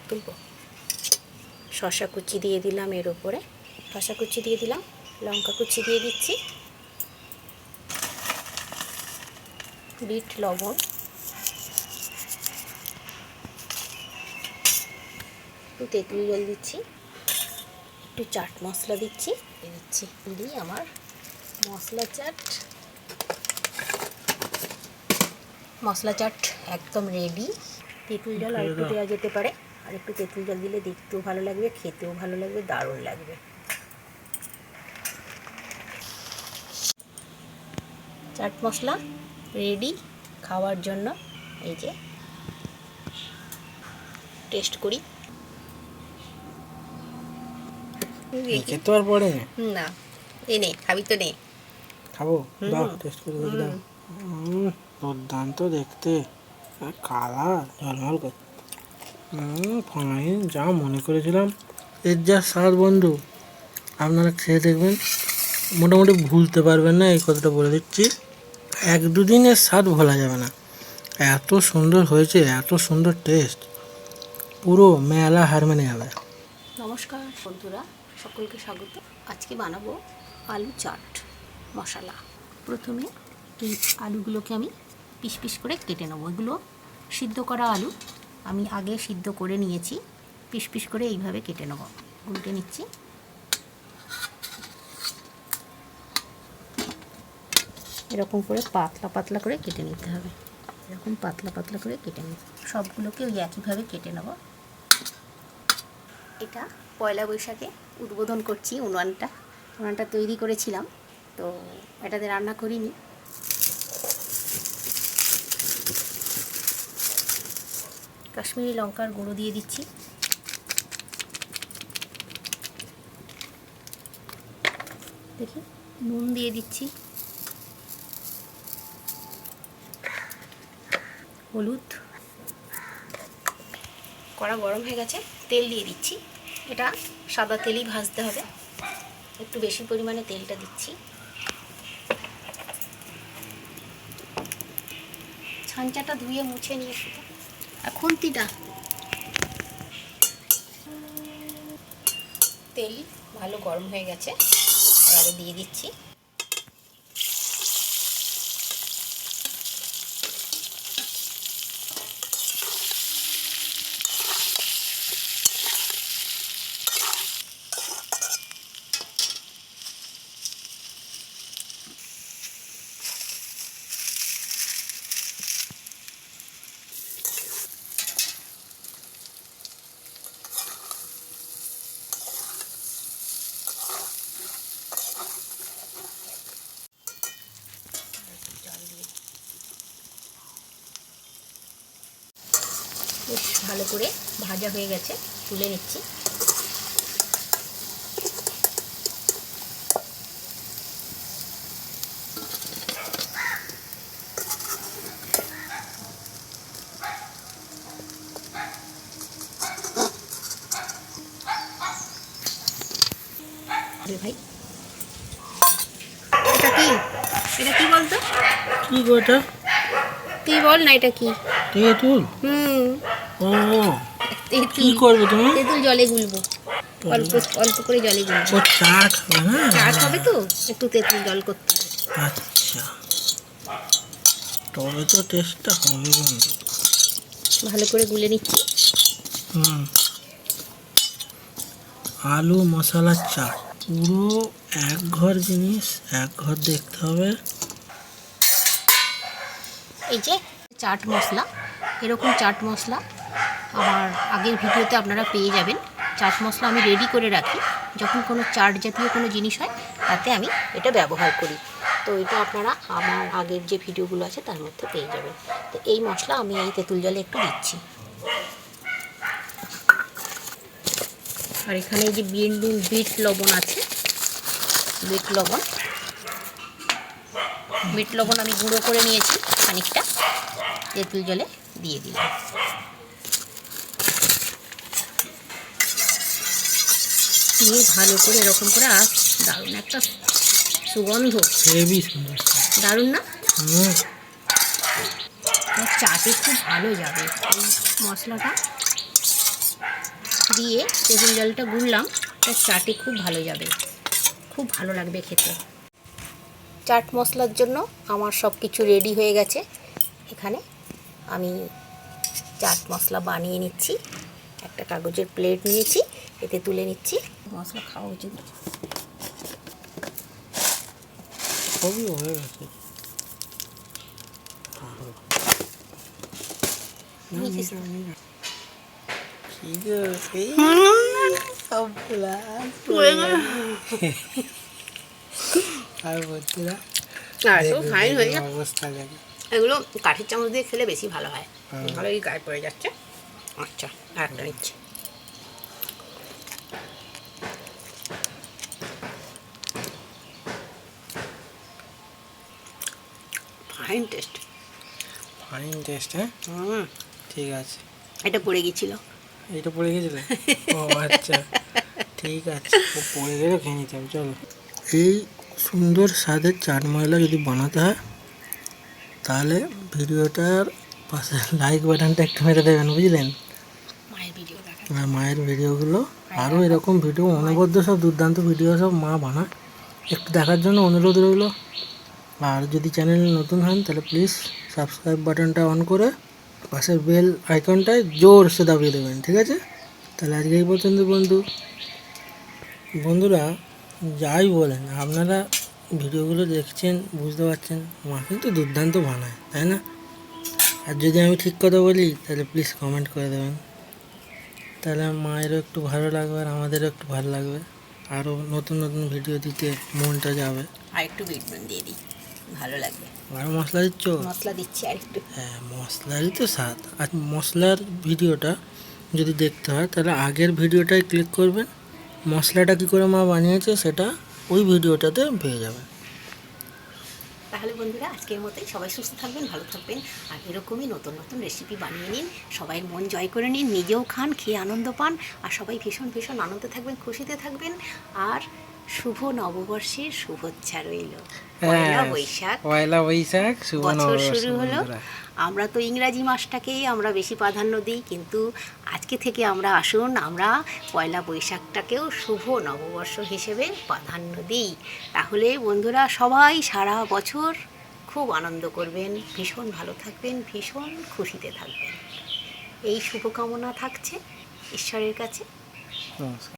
তুলবো। শসা কুচি দিয়ে দিলাম এর উপরে, শসা কুচি দিয়ে দিলাম, লঙ্কা কুচি দিয়ে দিচ্ছি, বিট লবণ, একটু তেঁতুল জল দিচ্ছি, একটু চাট মশলা দিচ্ছি, দিই আমার মশলা চাট একদম রেডি। তেঁতুল জল আর একটু দেওয়া যেতে পারে, আর একটু তেঁতুল জল দিলে দেখতেও ভালো লাগবে, খেতেও ভালো লাগবে, দারুণ লাগবে। চাট মশলা রেডি খাওয়ার জন্য। এই যে টেস্ট করি। খেতে আর পড়ে না, এই নে, খাবি তো নে। খাবো, দাও টেস্ট করে দেখি। দাও, দুর্দান্ত দেখতে, কালার ঝলমল করছে। ফাইন, যা মনে করেছিলাম এর যা স্বাদ বন্ধু, আপনারা খেয়ে দেখবেন, মোটামুটি ভুলতে পারবেন না, এই কথাটা বলে দিচ্ছি। 1-2 দিনের স্বাদ ভোলা যাবে না, এত সুন্দর হয়েছে, এত সুন্দর টেস্ট, পুরো মেলা হার মেনে যাবে। নমস্কার বন্ধুরা, সকলকে স্বাগত। আজকে বানাবো আলু চাট মশলা। প্রথমে এই আলুগুলোকে আমি পিস পিস করে কেটে নেবো। এগুলো সিদ্ধ করা আলু, আমি আগে সিদ্ধ করে নিয়েছি। পিস পিস করে এইভাবে কেটে নেবো। উল্টে নিচ্ছি। এরকম করে পাতলা পাতলা করে কেটে নিতে হবে, এরকম পাতলা পাতলা করে কেটে নিই। সবগুলোকে ওই একইভাবে কেটে নেব। এটা পয়লা বৈশাখে উদ্বোধন করছি উনানটা তৈরি করেছিলাম, তো এটাতে রান্না করিনি। কাশ্মীরি লঙ্কার গুঁড়ো দিয়ে দিচ্ছি, দেখি নুন দিয়ে দিচ্ছি, হলুদ। কড়া গরম হয়ে গেছে, তেল দিয়ে দিচ্ছি। এটা সাদা তেলই ভাজতে হবে, একটু বেশি পরিমাণে তেলটা দিচ্ছি। ছাঁচাটা ধুয়ে মুছে নিয়ে খুন্তিটা। তেল ভালো গরম হয়ে গেছে, এবারে দিয়ে দিচ্ছি বেশ ভালো করে ভাজা হয়ে গেছে, তুলে নিচ্ছি। আরে ভাই, এটা কি বলতো? কি গোটা তুই বল না, এটা কি? তেঁতুল? ও, কি করবে তুমি? তেঁতুল জলে গুলবো, অল্প অল্প করে জলে গুলবো। চা খাবে না? চা খাবে তো, একটু তেঁতুল জল করতে হবে। আচ্ছা, তবে তো টেস্টটা হবে বন্ধু। ভালো করে গুলে নিচ্ছি। আলু মশলা চাট, পুরো এক ঘর জিনিস, এক ঘর দেখতে হবে। এই যে চাট মশলা, এরকম চাট মশলা আমার আগের ভিডিওতে আপনারা পেয়ে যাবেন। চাট মশলা আমি রেডি করে রাখি, যখন কোনো চাট জাতীয় কোনো জিনিস হয় তাতে আমি এটা ব্যবহার করি। তো এটা আপনারা আমার আগের যে ভিডিওগুলো আছে তার মধ্যে পেয়ে যাবেন। তো এই মশলা আমি এই তেঁতুল জলে একটু দিচ্ছি। আর এখানে এই যে বিট লবণ আছে, বিট লবণ আমি গুঁড়ো করে নিয়েছি খানিকটা, তেঁতুল জলে দিয়ে দিলাম। দিয়ে ভালো করে এরকম করে দারুণ একটা সুগন্ধ, হেভি সুন্দর, দারুণ না? চাটে খুব ভালো যাবে এই মশলাটা। দিয়ে তেঁতুল জলটা গুললাম, তা চাটে খুব ভালো যাবে, খুব ভালো লাগবে খেতে। চাট মশলার জন্য আমার সব কিছু রেডি হয়ে গেছে। এখানে আমি চাট মশলা বানিয়ে নিচ্ছি। একটা কাগজের প্লেট নিয়েছি, এতে তুলে নিচ্ছি। মশলা খাওয়া উচিত। সবই হয়ে গেছে। এগুলো কাঠের চামচ দিয়ে খেলে বেশি ভালো হয়, ভালো এই গায়ে পড়ে যাচ্ছে। আচ্ছা, আরেকটা নিচ্ছি। Fine test, fine test. হ্যাঁ ঠিক আছে। এটা পড়ে গেছিল। এটা পড়ে গেছিল? ও আচ্ছা, ঠিক আছে। ও পড়ে গেলে খেয়ে নিতে হবে। চলো, এই সুন্দর স্বাদের চাট মশলা যদি বানাতে হয় তাহলে ভিডিওটার পাশে লাইক বাটনটা একটু মেরে দেবেন, বুঝলেন? মায়ের ভিডিও দেখা, মায়ের ভিডিওগুলো আরও এরকম ভিডিও অনবদ্য সব দুর্দান্ত ভিডিও সব মা বানায়, একটু দেখার জন্য অনুরোধ রইল। আর যদি চ্যানেলে নতুন হন তাহলে প্লিজ সাবস্ক্রাইব বাটনটা অন করে পাশের বেল আইকনটায় জোরসে দাবিয়ে দেবেন, ঠিক আছে? তাহলে আজকে এই পর্যন্ত বন্ধুরা, যাই বলেন আপনারা ভিডিওগুলো দেখছেন, বুঝতে পারছেন মা কিন্তু দুর্দান্ত বানায়, তাই না? আর যদি আমি ঠিক কথা বলি তাহলে প্লিজ কমেন্ট করে দেবেন, তাহলে মায়েরও একটু ভালো লাগবে আর আমাদেরও একটু ভালো লাগবে, আরও নতুন নতুন ভিডিও দিতে মনটা যাবে। আর একটু বিট নুন দিয়ে দিই, ভালো লাগবে। আরও মশলা দিচ্ছ? মশলা দিচ্ছি আর একটু। হ্যাঁ, মশলারই তো স্বাদ। আর মশলার ভিডিওটা যদি দেখতে হয় তাহলে আগের ভিডিওটায় ক্লিক করবেন, মশলাটা কী করে মা বানিয়েছে সেটা ওই ভিডিওটাতে পেয়ে যাবেন। তাহলে বন্ধুরা, আজকের মতোই সবাই সুস্থ থাকবেন, ভালো থাকবেন, আর এরকমই নতুন নতুন রেসিপি বানিয়ে নিন, সবাই মন জয় করে নিন, নিজেও খান, খেয়ে আনন্দ পান, আর সবাই ভীষণ ভীষণ আনন্দে থাকবেন, খুশিতে থাকবেন। আর শুভ নববর্ষের শুভেচ্ছা রইল। পয়লা বৈশাখ, পয়লা বৈশাখ, শুভ বছর নববর্ষ শুরু হলো। বন্ধুরা। আমরা তো ইংরাজি মাসটাকেই আমরা বেশি প্রাধান্য দিই, কিন্তু আজকে থেকে আমরা আসুন আমরা পয়লা বৈশাখটাকেও শুভ নববর্ষ হিসেবে প্রাধান্য দিই। তাহলে বন্ধুরা, সবাই সারা বছর খুব আনন্দ করবেন, ভীষণ ভালো থাকবেন, ভীষণ খুশিতে থাকবেন, এই শুভকামনা থাকছে ঈশ্বরের কাছে। নমস্কার।